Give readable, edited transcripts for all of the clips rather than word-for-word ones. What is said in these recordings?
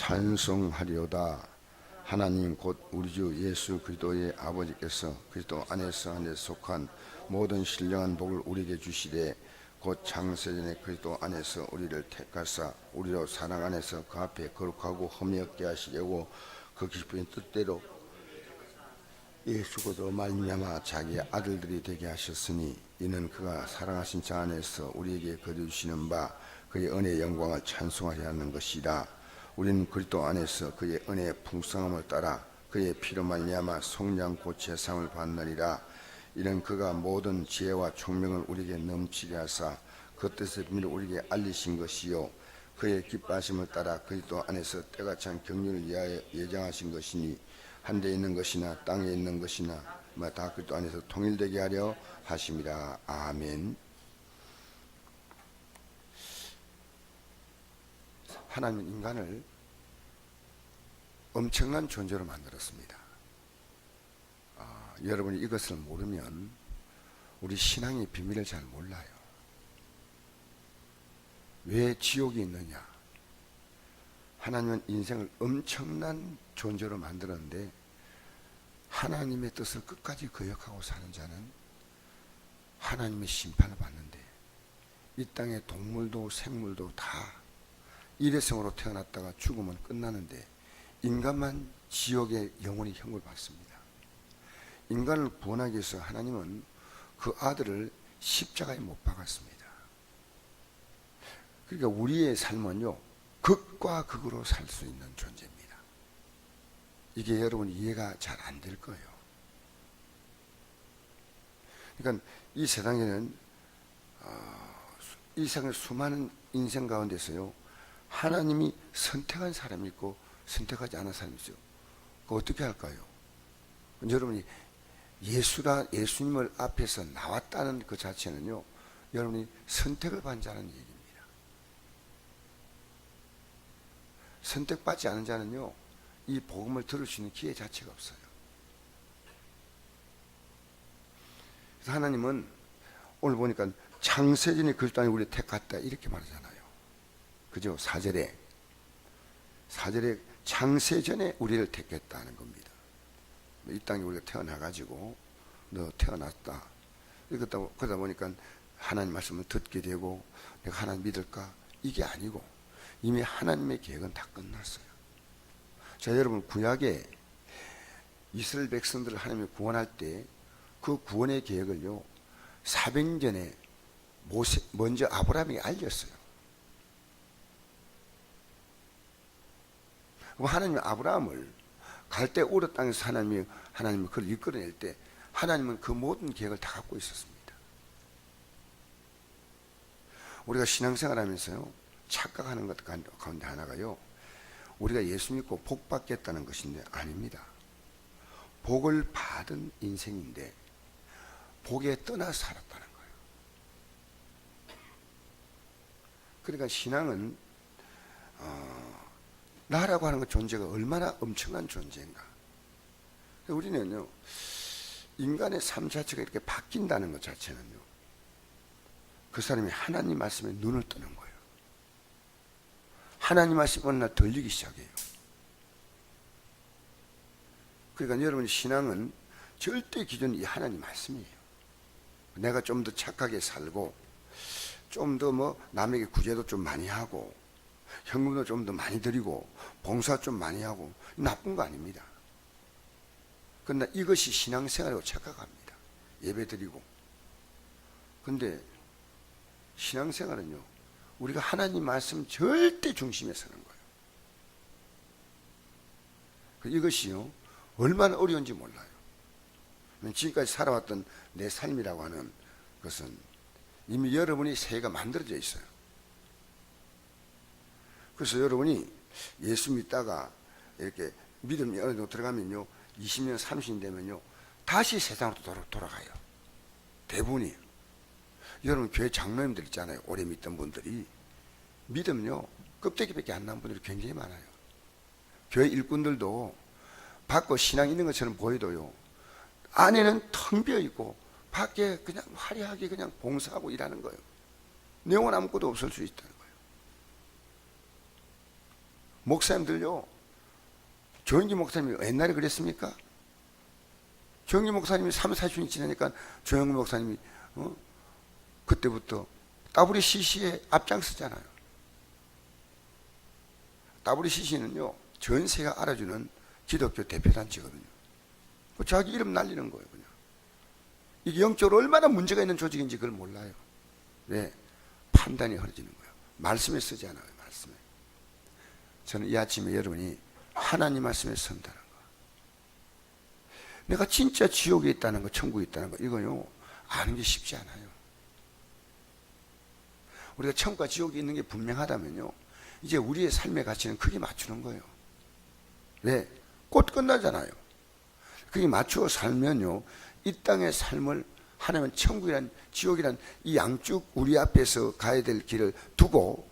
찬송하리오다. 하나님 곧 우리 주 예수 그리스도의 아버지께서 그리스도 안에서 한 데 속한 모든 신령한 복을 우리에게 주시되 곧 창세전에 그리스도 안에서 우리를 택하사 우리로 사랑 안에서 그 앞에 거룩하고 흠이 없게 하시려고 그 기쁘신 뜻대로 예수 그리스도 말미암아 자기의 아들들이 되게 하셨으니 이는 그가 사랑하신 자 안에서 우리에게 거두시는 바 그의 은혜의 영광을 찬송하려 하는 것이라. 우리는 그리스도 안에서 그의 은혜의 풍성함을 따라 그의 피로 말미암아 성령 곧 제사함을 받느니라. 이는 그가 모든 지혜와 총명을 우리에게 넘치게 하사 그 뜻의 비밀을 우리에게 알리신 것이요 그의 기뻐하심을 따라 그리스도 안에서 때가 찬 경륜을 위하여 예정하신 것이니 한데 있는 것이나 땅에 있는 것이나 다 그리스도 안에서 통일되게 하려 하심이라. 아멘. 하나님은 인간을 엄청난 존재로 만들었습니다. 여러분이 이것을 모르면 우리 신앙의 비밀을 잘 몰라요. 왜 지옥이 있느냐? 하나님은 인생을 엄청난 존재로 만들었는데 하나님의 뜻을 끝까지 거역하고 사는 자는 하나님의 심판을 받는데, 이 땅의 동물도 생물도 다 일회성으로 태어났다가 죽으면 끝나는데 인간만 지옥의 영원히 형을 받습니다. 인간을 구원하기 위해서 하나님은 그 아들을 십자가에 못 박았습니다. 그러니까 우리의 삶은요, 극과 극으로 살 수 있는 존재입니다. 이게 여러분 이해가 잘 안 될 거예요. 그러니까 이 세상에는 이 세상의 수많은 인생 가운데서요, 하나님이 선택한 사람이 있고 선택하지 않은 사람이 있어요. 그거 어떻게 할까요? 여러분이 예수님을 앞에서 나왔다는 그 자체는요, 여러분이 선택을 받은 자는 얘기입니다. 선택받지 않은 자는요, 이 복음을 들을 수 있는 기회 자체가 없어요. 그래서 하나님은 오늘 보니까 창세전에 그리스도 안에 우리를 택했다 이렇게 말하잖아요. 그죠? 4절에 창세전에 우리를 택했다는 겁니다. 이 땅에 우리가 태어나가지고 너 태어났다. 그러다 보니까 하나님 말씀을 듣게 되고 내가 하나님 믿을까? 이게 아니고 이미 하나님의 계획은 다 끝났어요. 자, 여러분, 구약에 이스라엘 백성들을 하나님이 구원할 때 그 구원의 계획을요, 400년 전에 먼저 아브라함에게 알렸어요. 그럼 하나님은 아브라함을 갈대 우르 땅에서 하나님이 그를 이끌어낼 때 하나님은 그 모든 계획을 다 갖고 있었습니다. 우리가 신앙생활 하면서요, 착각하는 것 가운데 하나가요, 우리가 예수 믿고 복 받겠다는 것인데 아닙니다. 복을 받은 인생인데 복에 떠나 살았다는 거예요. 그러니까 신앙은 나라고 하는 그 존재가 얼마나 엄청난 존재인가. 우리는요, 인간의 삶 자체가 이렇게 바뀐다는 것 자체는요, 그 사람이 하나님 말씀에 눈을 뜨는 거예요. 하나님 말씀이 어느 날 들리기 시작해요. 그러니까 여러분, 신앙은 절대 기준이 이 하나님 말씀이에요. 내가 좀 더 착하게 살고 좀 더 남에게 구제도 좀 많이 하고 현금도 좀 더 많이 드리고 봉사 좀 많이 하고 나쁜 거 아닙니다. 그러나 이것이 신앙생활이라고 착각합니다. 예배 드리고. 근데 신앙생활은요, 우리가 하나님 말씀 절대 중심에 서는 거예요. 이것이요, 얼마나 어려운지 몰라요. 지금까지 살아왔던 내 삶이라고 하는 것은 이미 여러분이 새해가 만들어져 있어요. 그래서 여러분이 예수 믿다가 이렇게 믿음이 어느 정도 들어가면요, 20년, 30년 되면요, 다시 세상으로 돌아가요. 대부분이. 여러분, 교회 장로님들 있잖아요. 오래 믿던 분들이. 믿음요, 껍데기밖에 안 나온 분들이 굉장히 많아요. 교회 일꾼들도 밖에 신앙이 있는 것처럼 보여도요, 안에는 텅 비어 있고 밖에 그냥 화려하게 그냥 봉사하고 일하는 거예요. 내용은 아무것도 없을 수 있다는 거예요. 목사님들요, 조영기 목사님이 옛날에 그랬습니까? 조영기 목사님이 3, 40년이 지나니까 조영기 목사님이 그때부터 WCC에 앞장서잖아요. WCC는요, 전 세계가 알아주는 기독교 대표단체거든요. 자기 이름 날리는 거예요, 그냥. 이게 영적으로 얼마나 문제가 있는 조직인지 그걸 몰라요. 왜? 판단이 흐려지는 거예요. 말씀에 쓰지 않아요, 말씀에. 저는 이 아침에 여러분이 하나님 말씀에 선다는 거, 내가 진짜 지옥에 있다는 거, 천국에 있다는 거, 이거요, 아는 게 쉽지 않아요. 우리가 천국과 지옥에 있는 게 분명하다면요, 이제 우리의 삶의 가치는 크게 맞추는 거예요. 왜? 곧 끝나잖아요. 그게 맞추어 살면요, 이 땅의 삶을 하나님은 천국이란 지옥이란 이 양쪽 우리 앞에서 가야 될 길을 두고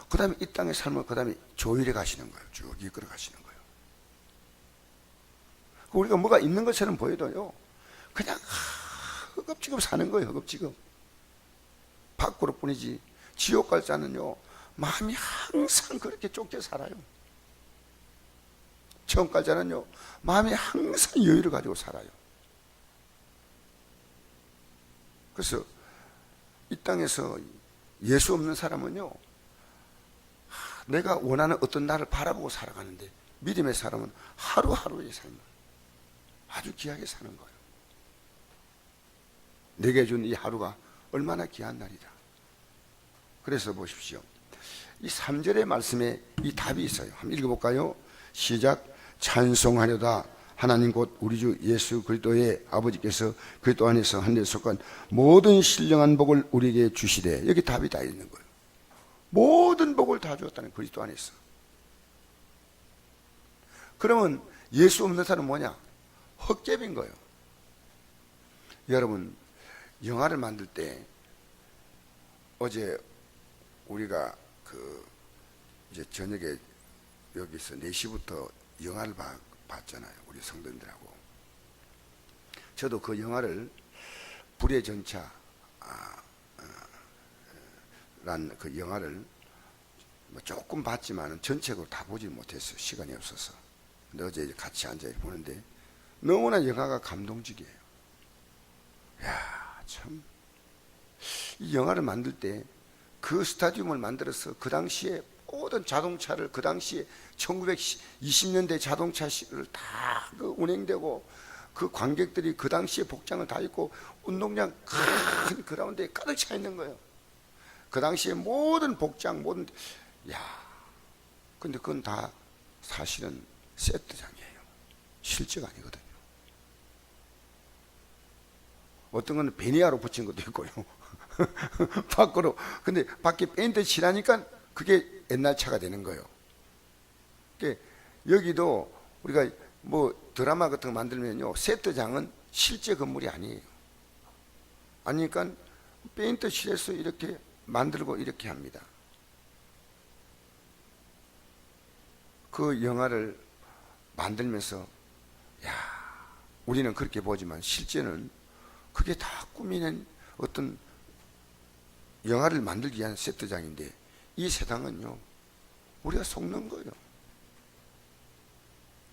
그 다음에 이 땅의 삶을 그 다음에 조율해 가시는 거예요. 쭉 이끌어 가시는 거예요. 우리가 뭐가 있는 것처럼 보여도요, 그냥 허겁지겁 사는 거예요. 허겁지겁. 밖으로 뿐이지 지옥 갈 자는요, 마음이 항상 그렇게 쫓겨 살아요. 천국 갈 자는요, 마음이 항상 여유를 가지고 살아요. 그래서 이 땅에서 예수 없는 사람은요, 내가 원하는 어떤 날을 바라보고 살아가는데, 믿음의 사람은 하루하루의 삶을 아주 귀하게 사는 거예요. 내게 준 이 하루가 얼마나 귀한 날이다. 그래서 보십시오, 이 3절의 말씀에 이 답이 있어요. 한번 읽어볼까요? 시작. 찬송하려다 하나님 곧 우리 주 예수 그리스도의 아버지께서 그리스도 안에서 한 데 속한 모든 신령한 복을 우리에게 주시되, 여기 답이 다 있는 거예요. 모든 복을 다 주었다는, 그리스도 안에서. 그러면 예수 없는 사람은 뭐냐? 헛개빈 거예요. 여러분, 영화를 만들 때 어제 우리가 이제 저녁에 여기서 4시부터 영화를 봤잖아요. 우리 성도님들하고. 저도 그 영화를 불의 전차 란 그 영화를 뭐 조금 봤지만 전체적으로 다 보지 못했어요. 시간이 없어서. 근데 어제 같이 앉아 보는데 너무나 영화가 감동적이에요. 야, 참. 이 영화를 만들 때 그 스타디움을 만들어서 그 당시에 모든 자동차를, 그 당시에 1920년대 자동차를 다 운행되고, 그 관객들이 그 당시에 복장을 다 입고 운동장 큰 그라운드에 가득 차 있는 거예요. 그 당시에 모든 복장, 모든, 근데 그건 다 사실은 세트장이에요. 실제가 아니거든요. 어떤 건 베니아로 붙인 것도 있고요. 밖으로. 근데 밖에 페인트 칠하니까 그게 옛날 차가 되는 거예요. 그러니까 여기도 우리가 뭐 드라마 같은 거 만들면요, 세트장은 실제 건물이 아니에요. 아니니까 페인트 칠해서 이렇게 만들고 이렇게 합니다. 그 영화를 만들면서 우리는 그렇게 보지만 실제는 그게 다 꾸미는 어떤 영화를 만들기 위한 세트장인데, 이 세상은요, 우리가 속는 거예요.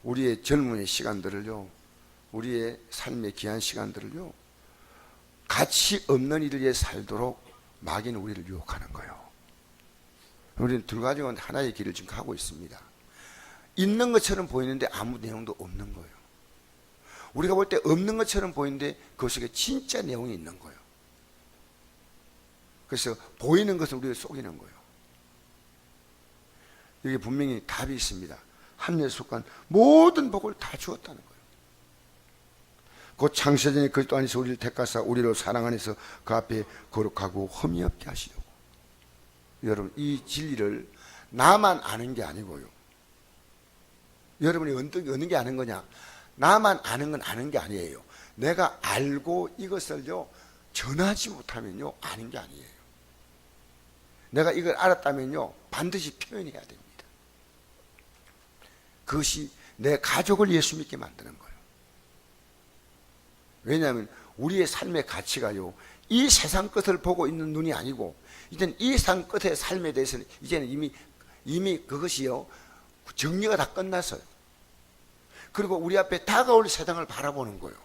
우리의 젊음의 시간들을요, 우리의 삶의 귀한 시간들을요, 가치 없는 일을 위해 살도록 마귀는 우리를 유혹하는 거예요. 우리는 둘 가지고는 하나의 길을 지금 가고 있습니다. 있는 것처럼 보이는데 아무 내용도 없는 거예요. 우리가 볼 때 없는 것처럼 보이는데 그 속에 진짜 내용이 있는 거예요. 그래서 보이는 것을 우리를 속이는 거예요. 여기 분명히 답이 있습니다. 하늘에 속한 모든 복을 다 주었다는 거예요. 곧 창세전에 그리스도 안에서 우리를 택하사 우리로 사랑 안에서 그 앞에 거룩하고 흠이 없게 하시려고. 여러분, 이 진리를 나만 아는 게 아니고요, 여러분이 어느 게 아는 거냐? 나만 아는 건 아는 게 아니에요. 내가 알고 이것을요 전하지 못하면요 아는 게 아니에요. 내가 이걸 알았다면요 반드시 표현해야 됩니다. 그것이 내 가족을 예수 믿게 만드는 거예요. 왜냐하면 우리의 삶의 가치가요, 이 세상 끝을 보고 있는 눈이 아니고, 이제는 이 세상 끝의 삶에 대해서는 이제는 이미 그것이요 정리가 다 끝났어요. 그리고 우리 앞에 다가올 세상을 바라보는 거예요.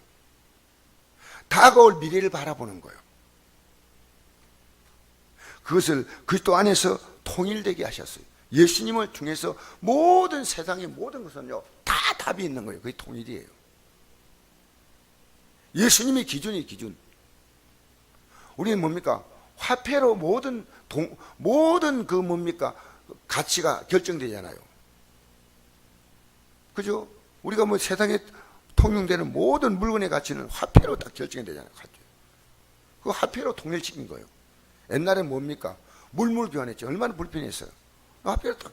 다가올 미래를 바라보는 거예요. 그것을 그리스도 안에서 통일되게 하셨어요. 예수님을 통해서 모든 세상의 모든 것은요, 다 답이 있는 거예요. 그게 통일이에요. 예수님의 기준이 기준. 우리는 뭡니까? 화폐로 모든 그 뭡니까? 가치가 결정되잖아요. 그죠? 우리가 뭐 세상에 통용되는 모든 물건의 가치는 화폐로 딱 결정이 되잖아요. 그 화폐로 통일시킨 거예요. 옛날엔 뭡니까? 물물 교환했죠. 얼마나 불편했어요. 화폐로 딱.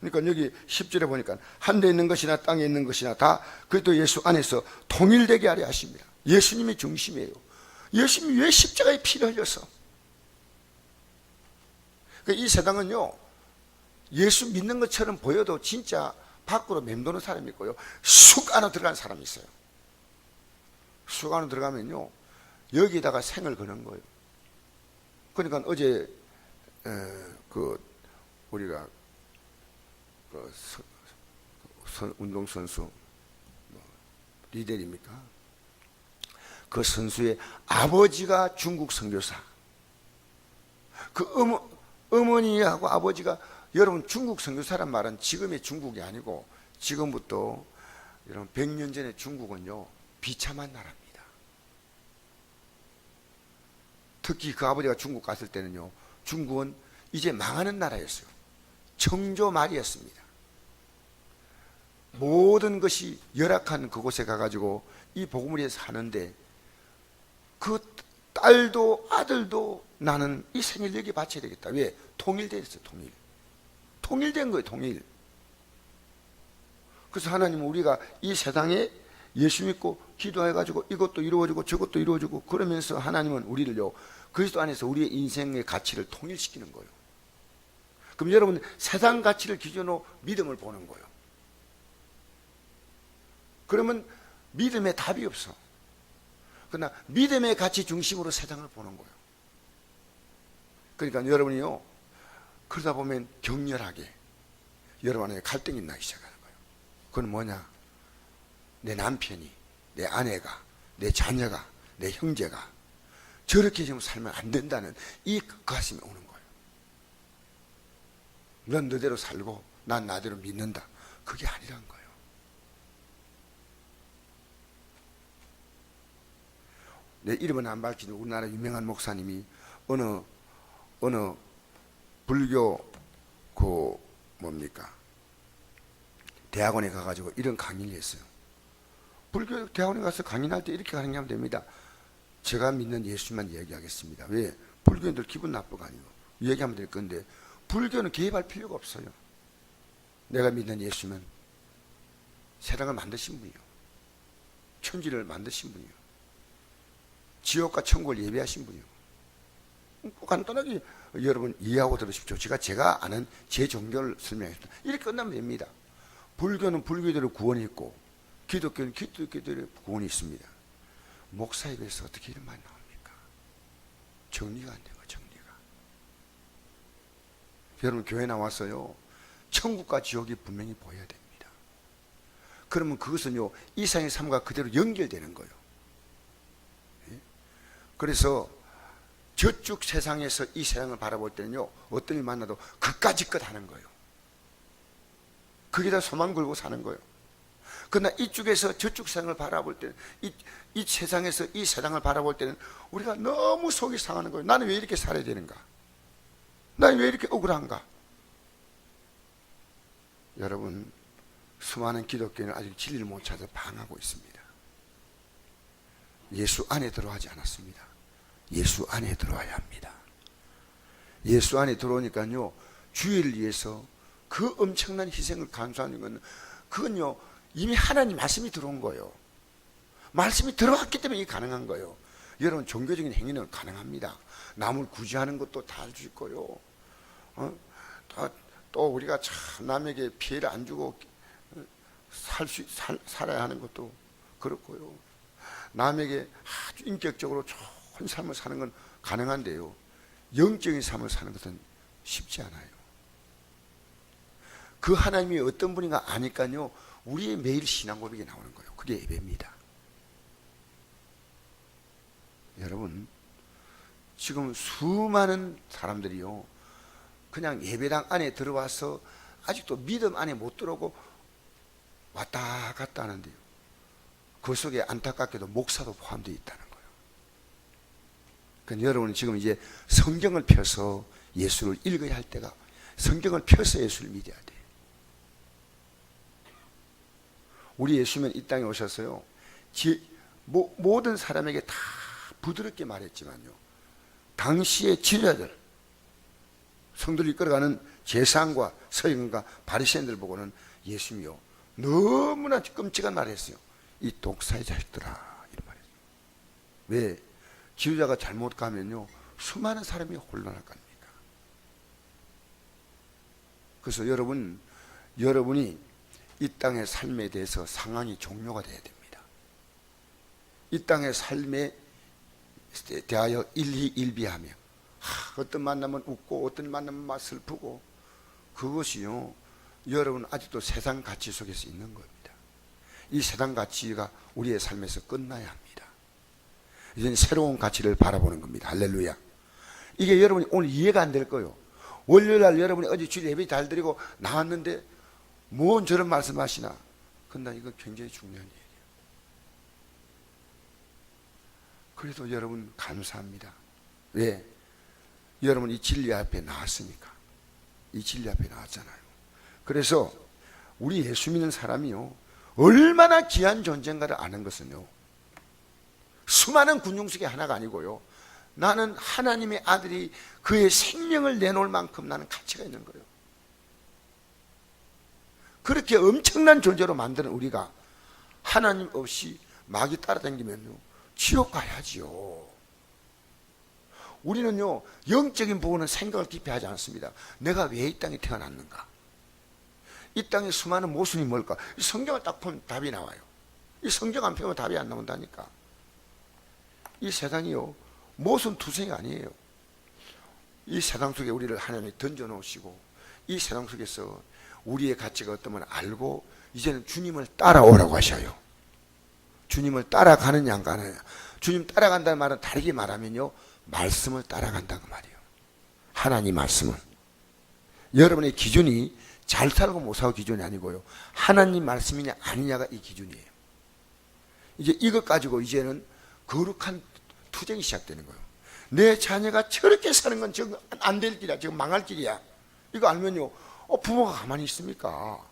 그러니까 여기 10절에 보니까 하늘에 있는 것이나 땅에 있는 것이나 다 그리스도 예수 안에서 통일되게 하려 하십니다. 예수님이 중심이에요. 예수님이 왜 십자가에 피를 흘려서? 이 세상은요, 예수 믿는 것처럼 보여도 진짜 밖으로 맴도는 사람이 있고요, 쑥 안으로 들어가는 사람이 있어요. 쑥 안으로 들어가면요, 여기다가 생을 거는 거예요. 그러니까 어제 우리가 운동선수 리델입니까? 그 선수의 아버지가 중국 선교사. 그 어머니하고 아버지가, 여러분 중국 선교사란 말은 지금의 중국이 아니고 지금부터 여러분 100년 전에 중국은요, 비참한 나라입니다. 특히 그 아버지가 중국 갔을 때는요, 중국은 이제 망하는 나라였어요. 청조 말이었습니다. 모든 것이 열악한 그곳에 가가지고 이 복음을 위해서 하는데, 그 딸도 아들도 나는 이 생일 여기 바쳐야 되겠다. 왜? 통일됐어요. 통일된 거예요. 통일. 그래서 하나님은 우리가 이 세상에 예수 믿고 기도해가지고 이것도 이루어지고 저것도 이루어지고 그러면서 하나님은 우리를요, 그리스도 안에서 우리의 인생의 가치를 통일시키는 거예요. 그럼 여러분, 세상 가치를 기준으로 믿음을 보는 거예요. 그러면 믿음에 답이 없어. 그러나 믿음의 가치 중심으로 세상을 보는 거예요. 그러니까 여러분이요, 그러다 보면 격렬하게 여러분 안에 갈등이 나기 시작하는 거예요. 그건 뭐냐? 내 남편이, 내 아내가, 내 자녀가, 내 형제가 저렇게 좀 살면 안 된다는 이 가슴이 오는 거예요. 넌 너대로 살고 난 나대로 믿는다. 그게 아니란 거예요. 내 이름은 안 밝히는 우리나라 유명한 목사님이 어느 불교 대학원에 가가지고 이런 강의를 했어요. 불교 대학원에 가서 강의할 때 이렇게 강의하면 됩니다. 제가 믿는 예수만 이야기하겠습니다. 왜? 불교인들 기분 나쁘고 아니고 이야기하면 될 건데, 불교는 개입할 필요가 없어요. 내가 믿는 예수는 세상을 만드신 분이요, 천지를 만드신 분이요, 지옥과 천국을 예비하신 분이요. 간단하게 여러분 이해하고 들으십시오. 제가 아는 제 종교를 설명했습니다. 이렇게 끝나면 됩니다. 불교는 불교대로 구원이 있고 기독교는 기독교대로 구원이 있습니다. 목사 입에서 어떻게 이런 말이 나옵니까? 정리가 안 된 거예요. 정리가. 여러분 교회 나와서요, 천국과 지옥이 분명히 보여야 됩니다. 그러면 그것은요, 이 세상의 삶과 그대로 연결되는 거예요. 그래서 저쪽 세상에서 이 세상을 바라볼 때는요, 어떤 일 만나도 그까짓 하는 거예요. 거기다 소망 걸고 사는 거예요. 그러나 이쪽에서 저쪽 세상을 바라볼 때는, 이 세상에서 이 세상을 바라볼 때는 우리가 너무 속이 상하는 거예요. 나는 왜 이렇게 살아야 되는가? 나는 왜 이렇게 억울한가? 여러분, 수많은 기독교인은 아직 진리를 못 찾아 방황하고 있습니다. 예수 안에 들어가지 않았습니다. 예수 안에 들어와야 합니다. 예수 안에 들어오니까요, 주의를 위해서 그 엄청난 희생을 감수하는 건, 그건요, 이미 하나님 말씀이 들어온 거예요. 말씀이 들어왔기 때문에 이게 가능한 거예요. 여러분, 종교적인 행위는 가능합니다. 남을 구제하는 것도 다 할 수 있고요. 또 우리가 참 남에게 피해를 안 주고 살아야 하는 것도 그렇고요. 남에게 아주 인격적으로 좋은 삶을 사는 건 가능한데요, 영적인 삶을 사는 것은 쉽지 않아요. 그 하나님이 어떤 분인가 아니까요, 우리의 매일 신앙 고백이 나오는 거예요. 그게 예배입니다. 여러분, 지금 수많은 사람들이요, 그냥 예배당 안에 들어와서 아직도 믿음 안에 못 들어오고 왔다 갔다 하는데요, 그 속에 안타깝게도 목사도 포함되어 있다는 거예요. 그러니까 여러분은 지금 이제 성경을 펴서 예수를 읽어야 할 때가, 성경을 펴서 예수를 믿어야 돼요. 우리 예수님은 이 땅에 오셔서요, 모든 사람에게 다 부드럽게 말했지만요, 당시의 지도자들, 성도를 이끌어가는 제사장과 서기관과 바리새인들 보고는 예수님이요, 너무나 끔찍한 말을 했어요. 이 독사의 자식들아, 이런 말이에요. 왜? 지도자가 잘못 가면요, 수많은 사람이 혼란할 거 아닙니까? 그래서 여러분이 이 땅의 삶에 대해서 상황이 종료가 돼야 됩니다. 이 땅의 삶에 대하여 일희일비하며, 어떤 만나면 웃고 어떤 만나면 막 슬프고, 그것이요, 여러분 아직도 세상 가치 속에서 있는 겁니다. 이 세상 가치가 우리의 삶에서 끝나야 합니다. 이제는 새로운 가치를 바라보는 겁니다. 할렐루야. 이게 여러분이 오늘 이해가 안 될 거예요. 월요일날 여러분이 어제 주일 예배 잘 드리고 나왔는데 뭔 저런 말씀하시나? 근데 이거 굉장히 중요한 얘기예요. 그래도 여러분 감사합니다. 왜? 여러분 이 진리 앞에 나왔으니까. 이 진리 앞에 나왔잖아요. 그래서 우리 예수 믿는 사람이요, 얼마나 귀한 존재인가를 아는 것은요, 수많은 군중 속에 하나가 아니고요, 나는 하나님의 아들이 그의 생명을 내놓을 만큼 나는 가치가 있는 거예요. 그렇게 엄청난 존재로 만드는 우리가 하나님 없이 마귀 따라다니면요, 지옥 가야지요. 우리는요, 영적인 부분은 생각을 깊이 하지 않습니다. 내가 왜 이 땅에 태어났는가? 이 땅의 수많은 모순이 뭘까? 이 성경을 딱 보면 답이 나와요. 이 성경 안 펴면 답이 안 나온다니까. 이 세상이요, 모순 투성이 아니에요. 이 세상 속에 우리를 하나님이 던져놓으시고, 이 세상 속에서 우리의 가치가 어떠면 알고, 이제는 주님을 따라오라고 하셔요. 주님을 따라가느냐 안 가느냐. 주님 따라간다는 말은 다르게 말하면요, 말씀을 따라간다는 말이에요. 하나님 말씀은. 여러분의 기준이 잘 살고 못 살고 기준이 아니고요, 하나님 말씀이냐 아니냐가 이 기준이에요. 이제 이것 가지고 이제는 거룩한 투쟁이 시작되는 거예요. 내 자녀가 저렇게 사는 건 지금 안 될 길이야. 지금 망할 길이야. 이거 알면요, 부모가 가만히 있습니까?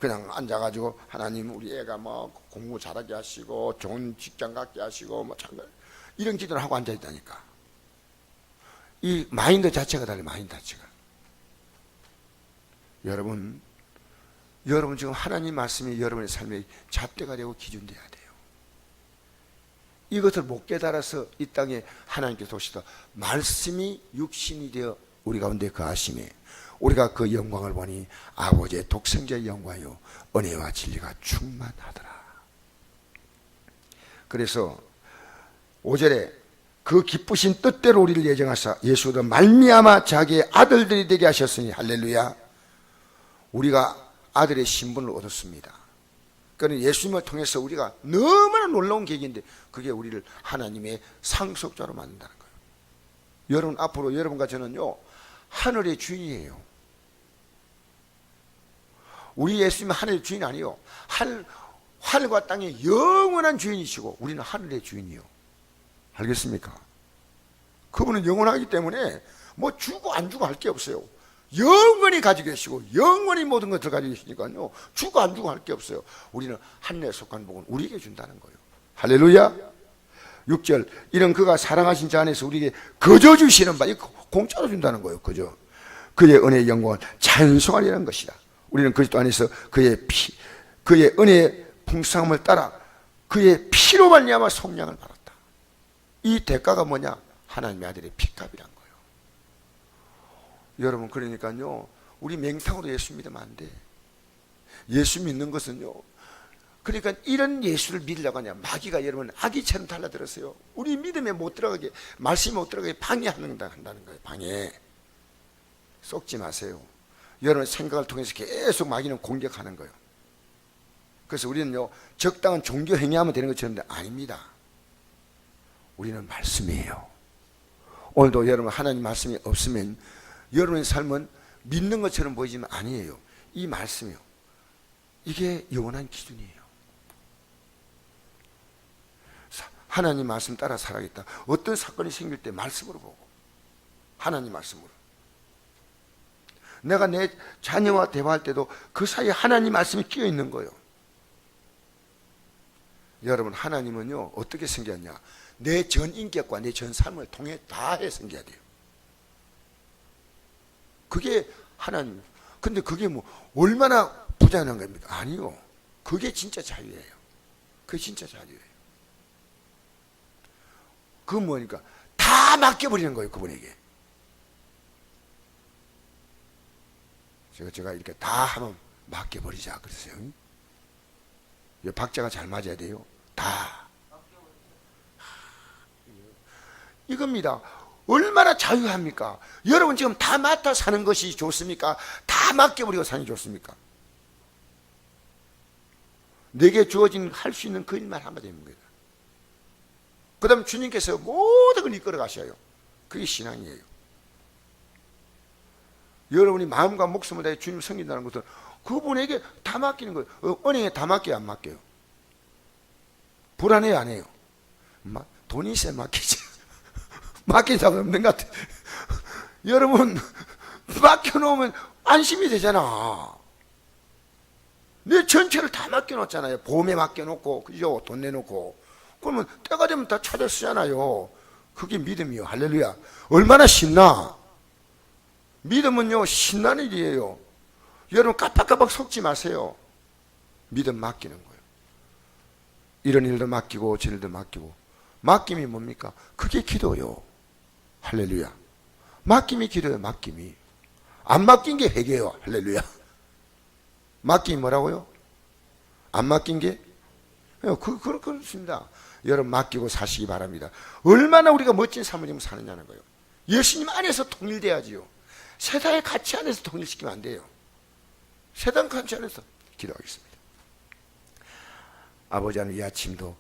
그냥 앉아가지고 하나님 우리 애가 뭐 공부 잘하게 하시고 좋은 직장 갖게 하시고 뭐 이런 기도를 하고 앉아있다니까. 이 마인드 자체가 달라요. 마인드 자체가. 여러분 지금 하나님 말씀이 여러분의 삶의 잣대가 되고 기준돼야 돼요. 이것을 못 깨달아서 이 땅에 하나님께서 오시다 말씀이 육신이 되어 우리 가운데 거하심에 우리가 그 영광을 보니 아버지의 독생자의 영광이요 은혜와 진리가 충만하더라. 그래서 5절에 그 기쁘신 뜻대로 우리를 예정하사 예수로 말미암아 자기의 아들들이 되게 하셨으니 할렐루야. 우리가 아들의 신분을 얻었습니다. 그러니까 예수님을 통해서 우리가 너무나 놀라운 계기인데 그게 우리를 하나님의 상속자로 만든다는 거예요. 여러분 앞으로 여러분과 저는요 하늘의 주인이에요. 우리 예수님은 하늘의 주인 아니요, 하늘과 땅의 영원한 주인이시고 우리는 하늘의 주인이요. 알겠습니까? 그분은 영원하기 때문에 뭐 주고 안 주고 할 게 없어요. 영원히 가지고 계시고 영원히 모든 것을 가지고 계시니까요 주고 안 주고 할 게 없어요. 우리는 하늘에 속한 복은 우리에게 준다는 거예요. 할렐루야. 6절 이런 그가 사랑하신 자 안에서 우리에게 거저 주시는 바, 공짜로 준다는 거예요. 거저. 그의 은혜의 영광을 찬송하리라는 것이다. 우리는 그리스도 안에서 그의 은혜의 풍성함을 따라 그의 피로 말미암아 속량을 받았다. 이 대가가 뭐냐? 하나님의 아들의 피값이란 거예요. 여러분 그러니까요 우리 맹탕으로 예수 믿으면 안 돼. 예수 믿는 것은요, 그러니까 이런 예수를 믿으려고 하냐, 마귀가 여러분 아기처럼 달라들었어요. 우리 믿음에 못 들어가게, 말씀에 못 들어가게 방해한다는 거예요. 방해. 속지 마세요. 여러분 생각을 통해서 계속 마귀는 공격하는 거예요. 그래서 우리는요, 적당한 종교 행위하면 되는 것처럼 아닙니다. 우리는 말씀이에요. 오늘도 여러분 하나님 말씀이 없으면 여러분의 삶은 믿는 것처럼 보이지만 아니에요. 이 말씀이요, 이게 영원한 기준이에요. 하나님 말씀 따라 살아야겠다. 어떤 사건이 생길 때 말씀으로 보고, 하나님 말씀으로. 내가 내 자녀와 대화할 때도 그 사이에 하나님 말씀이 끼어 있는 거예요. 여러분, 하나님은요 어떻게 생겼냐, 내 전 인격과 내 전 삶을 통해 다 해 생겨야 돼요. 그게 하나님. 근데 그게 뭐 얼마나 부자연한 겁니까? 아니요. 그게 진짜 자유예요. 그게 진짜 자유예요. 그건 뭐니까 다 맡겨버리는 거예요, 그분에게. 제가 이렇게 다 한번 맡겨버리자 그랬어요. 이 박자가 잘 맞아야 돼요. 다. 이겁니다. 얼마나 자유합니까? 여러분 지금 다 맡아 사는 것이 좋습니까? 다 맡겨버리고 사는 게 좋습니까? 내게 주어진 할 수 있는 그 일만 하면 되는 거예요. 그 다음 주님께서 모든 걸 이끌어 가셔요. 그게 신앙이에요. 여러분이 마음과 목숨을 다해 주님을 섬긴다는 것은 그분에게 다 맡기는 거예요. 은행에 다 맡겨요, 안 맡겨요? 불안해요, 안 해요? 돈이 있어야 맡기지. 맡긴 사람 없는 것 같아. 여러분, 맡겨놓으면 안심이 되잖아. 내 전체를 다 맡겨놓잖아요. 보험에 맡겨놓고, 그죠? 돈 내놓고. 그러면 때가 되면 다 찾아 쓰잖아요. 그게 믿음이요. 할렐루야. 얼마나 신나? 믿음은요, 신나는 일이에요. 여러분, 깜빡깜빡 속지 마세요. 믿음 맡기는 거예요. 이런 일도 맡기고, 저런 일도 맡기고. 맡김이 뭡니까? 그게 기도요. 할렐루야. 맡김이 기도예요, 맡김이. 안 맡긴 게 회개예요. 할렐루야. 맡김이 뭐라고요? 안 맡긴 게? 그렇습니다. 여러분, 맡기고 사시기 바랍니다. 얼마나 우리가 멋진 삶을 사느냐는 거예요. 예수님 안에서 통일돼야지요. 세상의 가치 안에서 통일시키면 안 돼요. 세상 가치 안에서. 기도하겠습니다. 아버지 하나님, 이 아침도